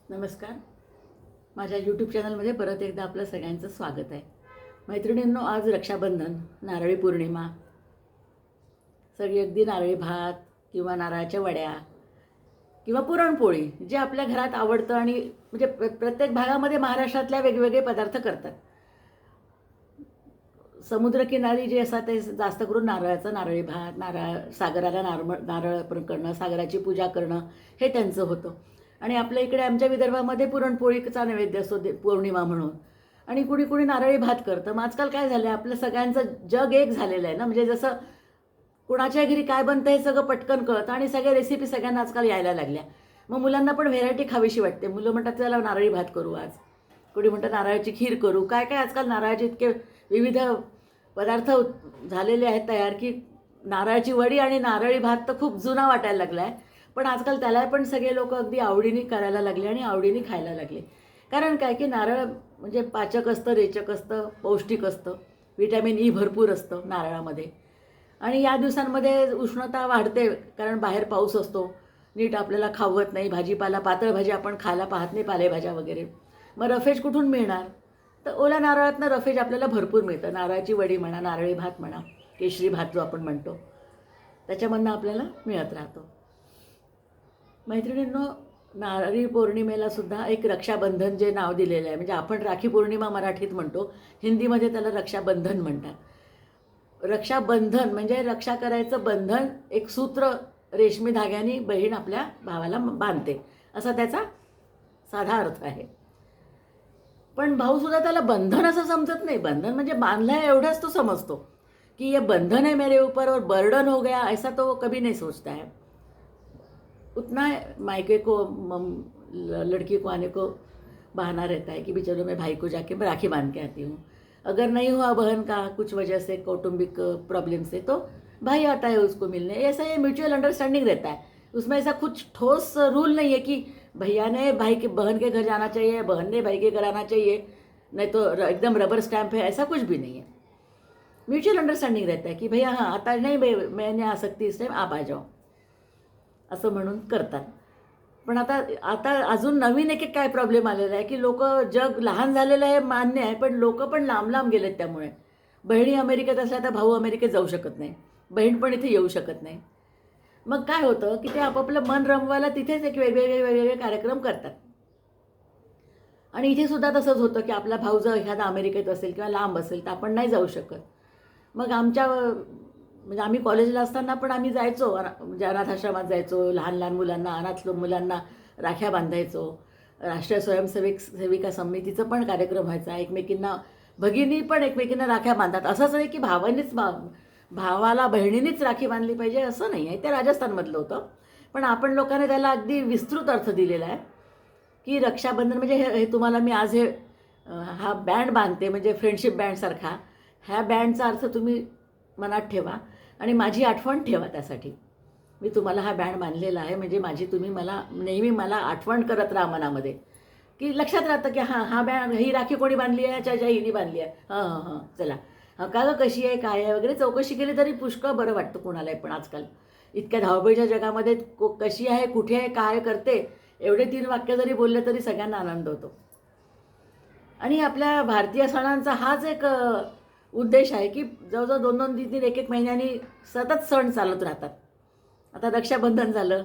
नमस्कार. माझ्या यूट्यूब चॅनलमध्ये परत एकदा आपलं सगळ्यांचं स्वागत आहे. मैत्रिणींनो, आज रक्षाबंधन, नारळी पौर्णिमा. सगळी अगदी नारळी भात किंवा नारळाच्या वड्या किंवा पुरणपोळी जे आपल्या घरात आवडतं आणि म्हणजे प्रत्येक भागामध्ये महाराष्ट्रातल्या वेगवेगळे पदार्थ करतात. समुद्रकिनारी जे असतात ते जास्त करून नारळी भात, सागराला नारळ अर्पण करणं, सागराची पूजा करणं हे त्यांचं होतं. आणि आपल्या इकडे आमच्या विदर्भामध्ये पुरणपोळीचा नैवेद्य असतो पौर्णिमा म्हणून. आणि कुणी कुणी नारळी भात करतं. मग आजकाल काय झालं आहे, आपलं सगळ्यांचं जग एक झालेलं आहे ना. म्हणजे जसं कुणाच्या घरी काय बनतं हे सगळं पटकन कळतं आणि सगळ्या रेसिपी सगळ्यांना आजकाल यायला लागल्या. मग मुलांना पण व्हेरायटी खावीशी वाटते. मुलं म्हणतात त्याला नारळी भात करू आज, कोणी म्हणतात नारळाची खीर करू. काय काय आजकाल नारळाचे इतके विविध पदार्थ झालेले आहेत तयार की नारळाची वडी आणि नारळी भात तर खूप जुना वाटायला लागला आहे. पण आजकाल त्याला पण सगळे लोक अगदी आवडीने करायला लागले आणि आवडीने खायला लागले. कारण काय की नारळ म्हणजे पाचक असतं, रेचक असतं, पौष्टिक असतं, व्हिटॅमिन ई भरपूर असतं नारळामध्ये. आणि या दिवसांमध्ये उष्णता वाढते कारण बाहेर पाऊस असतो, नीट आपल्याला खावत नाही, भाजीपाला पातळ भाजी आपण खायला पाहत नाही, पालेभाज्या वगैरे. मग रफेज कुठून मिळणार? तर ओल्या नारळातनं रफेज आपल्याला भरपूर मिळतं. नारळाची वडी म्हणा, नारळी भात म्हणा, केशरी भात जो आपण म्हणतो, त्याच्यामधनं आपल्याला मिळत राहतो. मैत्रिणींनो, नारळी पौर्णिमेला सुद्धा एक रक्षाबंधन जे नाव दिलेलं आहे, म्हणजे आपण राखी पौर्णिमा मराठीत म्हणतो, हिंदीमध्ये त्याला रक्षाबंधन म्हणतात. रक्षाबंधन म्हणजे रक्षा करायचं बंधन, एक सूत्र रेशमी धाग्याने बहीण आपल्या भावाला बांधते, असा त्याचा साधा अर्थ आहे. पण भाऊसुद्धा त्याला बंधन असं समजत नाही. बंधन म्हणजे बांधलं आहे एवढंच तो समजतो की ये बंधन है मेरे ऊपर और बर्डन हो गया, ऐसा तो कभी नहीं सोचता है. उतना मायके को लड़की को आने को बहाना रहता है कि भी चलो मैं भाई को जाके मैं राखी बांध के आती हूँ. अगर नहीं हुआ बहन का कुछ वजह से, कौटुंबिक प्रॉब्लम से, तो भाई आता है उसको मिलने. ऐसा ये म्यूचुअल अंडरस्टैंडिंग रहता है. उसमें ऐसा कुछ ठोस रूल नहीं है कि भैया ने बहन के घर जाना चाहिए, बहन ने भाई के घर आना चाहिए, नहीं तो एकदम रबर स्टैंप है, ऐसा कुछ भी नहीं है. म्यूचुअल अंडरस्टैंडिंग रहता है कि भैया हाँ आता नहीं भाई, मैं नहीं आ सकती इस टाइम, आप आ जाओ, असं म्हणून करतात. पण आता आता अजून नवीन एक काय प्रॉब्लेम आलेला आहे की लोक, जग लहान झालेलं आहे मान्य आहे, पण लोक पण लांब लांब गेलेत. त्यामुळे बहिणी अमेरिकेत असल्या तर भाऊ अमेरिकेत जाऊ शकत नाही, बहीण पण इथे येऊ शकत नाही. मग काय होतं की ते आपापलं मन रमवायला तिथेच एक वेगवेगळे कार्यक्रम करतात. आणि इथे सुद्धा तसंच होतं की आपला भाऊ जर एखादा अमेरिकेत असेल किंवा लांब असेल तर आपण नाही जाऊ शकत. मग आमच्या म्हणजे आम्ही कॉलेजला असताना पण आम्ही जायचो, म्हणजे अनाथाश्रमात जायचो, लहान लहान मुलांना, अनाथ मुलांना राख्या बांधायचो. राष्ट्रीय सेविका समितीचं पण कार्यक्रम व्हायचा. एकमेकींना भगिनी पण एकमेकींना राख्या बांधतात. असंच नाही की भावाला बहिणीनीच राखी बांधली पाहिजे असं नाही आहे. ते राजस्थानमधलं होतं. पण आपण लोकांनी त्याला अगदी विस्तृत अर्थ दिलेला आहे की रक्षाबंधन म्हणजे हे तुम्हाला मी आज हा बँड बांधते, म्हणजे फ्रेंडशिप बँडसारखा. ह्या बँडचा अर्थ तुम्ही मनात ठेवा आणि माझी आठवण ठेवा. त्यासाठी मी तुम्हाला हा बँड बांधलेला आहे, म्हणजे तुम्ही मला नेहमी मला आठवण करत राहा मनामध्ये, की लक्षात राहतं की हां हा बँड, ही राखी कोणी बांधली आहे, अच्छा हिनी बांधली आहे, हां चला, का गं कशी आहे, काय आहे वगैरे चौकशी केली तरी पुष्कळ बरं वाटतं कोणालाही. पण आजकाल इतक्या धावपळीच्या जगामध्ये कशी आहे, कुठे आहे, काय करते, एवढे 3 वाक्य जरी बोलले तरी सगळ्यांना आनंद होतो. आणि आपल्या भारतीय सणांचा हाच एक उद्देश आहे की जवळजवळ 2-2, 3-3, 1-1 महिन्यांनी सतत सण चालत राहतात. आता रक्षाबंधन झालं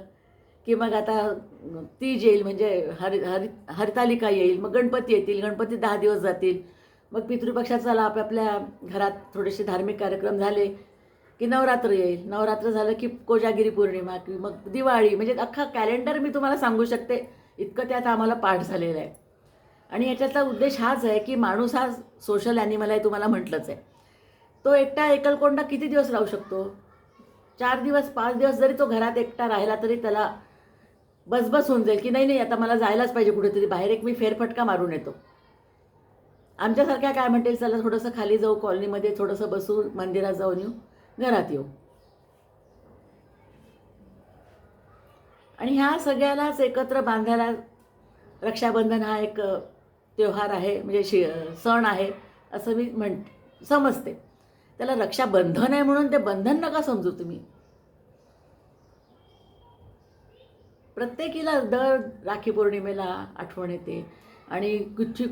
की मग आता तीज येईल, म्हणजे हरतालिका येईल, मग गणपती येतील, गणपती 10 दिवस जातील. मग पितृपक्षाचा आपल्या घरात थोडेसे धार्मिक कार्यक्रम झाले की नवरात्र येईल, नवरात्र झालं की कोजागिरी पौर्णिमा, की मग दिवाळी. म्हणजे अख्खा कॅलेंडर मी तुम्हाला सांगू शकते, इतकं त्यात आम्हाला पाठ झालेलं आहे. आणि याच्यातला उद्देश हाच आहे की माणूस हा सोशल ॲनिमल आहे, तुम्हाला म्हटलंच आहे. तो एकटा एकलकोंडा किती दिवस राहू शकतो? 4 दिवस 5 दिवस जरी तो घरात एकटा राहिला तरी त्याला बसबस होऊन जाईल की नाही आता मला जायलाच पाहिजे कुठेतरी बाहेर, एक मी फेरफटका मारून येतो. आमच्यासारख्या काय म्हणतील, चला थोडंसं खाली जाऊ, कॉलनीमध्ये थोडंसं बसू, मंदिरात जाऊन येऊ, घरात येऊ. आणि ह्या सगळ्यालाच एकत्र बांधायला रक्षाबंधन हा एक त्योहार आहे, म्हणजे सण आहे असं मी समजते. त्याला रक्षाबंधन आहे म्हणून ते बंधन नका समजू तुम्ही. प्रत्येकीला दर राखी पौर्णिमेला आठवण येते आणि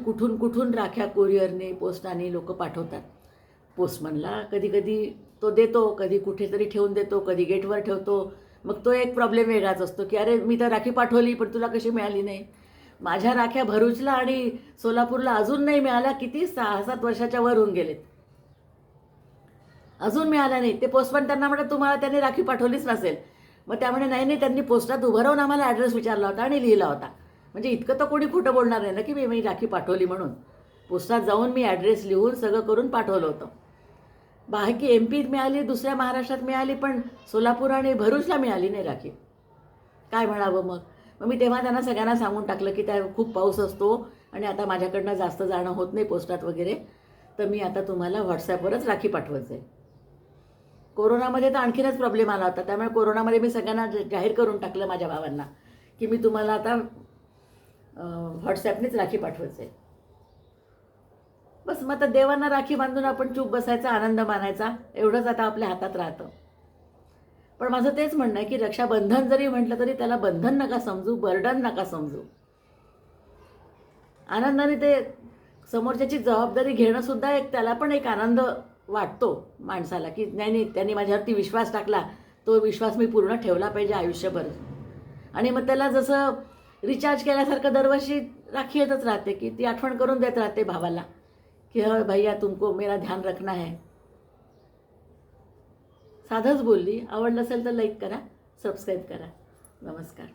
कुठून कुठून राख्या कुरिअरने पोस्टाने लोक पाठवतात. पोस्टमनला कधी कधी तो देतो, कधी कुठेतरी ठेवून देतो, कधी गेटवर ठेवतो. मग तो एक प्रॉब्लेम वेगळाच असतो की अरे मी तर राखी पाठवली पण तुला कशी मिळाली नाही. माझ्या राख्या भरूचला आणि सोलापूरला अजून नाही मिळाल्या, किती 6-7 वर्षाच्या वर होऊन गेलेत, अजून मिळाल्या नाही. ते पोस्टमन त्यांना म्हणतात तुम्हाला त्यांनी राखी पाठवलीच नसेल. मग त्यामुळे नाही नाही त्यांनी पोस्टात उभं राहून आम्हाला ॲड्रेस विचारला होता आणि लिहिला होता. म्हणजे इतकं तर कोणी खोटं बोलणार नाही ना की मी राखी पाठवली म्हणून. पोस्टात जाऊन मी ॲड्रेस लिहून सगळं करून पाठवलं होतं. बाकी MP मिळाली, दुसऱ्या महाराष्ट्रात मिळाली, पण सोलापूर आणि भरूचला मिळाली नाही राखी. काय म्हणावं मग. मग मी तेव्हा त्यांना सगळ्यांना सांगून टाकलं की त्या खूप पाऊस असतो आणि आता माझ्याकडनं जास्त जाणं होत नाही पोस्टात वगैरे, तर मी आता तुम्हाला व्हॉट्सॲपवरच राखी पाठवत जाईल. कोरोनामध्ये तर आणखीनच प्रॉब्लेम आला होता. त्यामुळे कोरोनामध्ये मी सगळ्यांना जाहीर करून टाकलं माझ्या भावांना की मी तुम्हाला आता व्हॉट्सॲपनेच राखी पाठवत जाईल. बस मग आता देवांना राखी बांधून आपण चूप बसायचा, आनंद मानायचा, एवढंच आता आपल्या हातात राहतं. पण माझं तेच म्हणणं आहे की रक्षाबंधन जरी म्हटलं तरी त्याला बंधन नका समजू, बर्डन नका समजू. आनंदाने ते समोरच्याची जबाबदारी घेणं सुद्धा एक, त्याला पण एक आनंद वाटतो माणसाला की नाही नाही त्यांनी माझ्यावरती विश्वास टाकला, तो विश्वास मी पूर्ण ठेवला पाहिजे आयुष्यभर. आणि मग त्याला जसं रिचार्ज केल्यासारखं दरवर्षी राखी येतच राहते की ती आठवण करून देत राहते भावाला की ह भैया तुमको मेरा ध्यान रखना है. साधंच बोलली. आवडलं असेल तर लाईक करा, सबस्क्राईब करा. नमस्कार.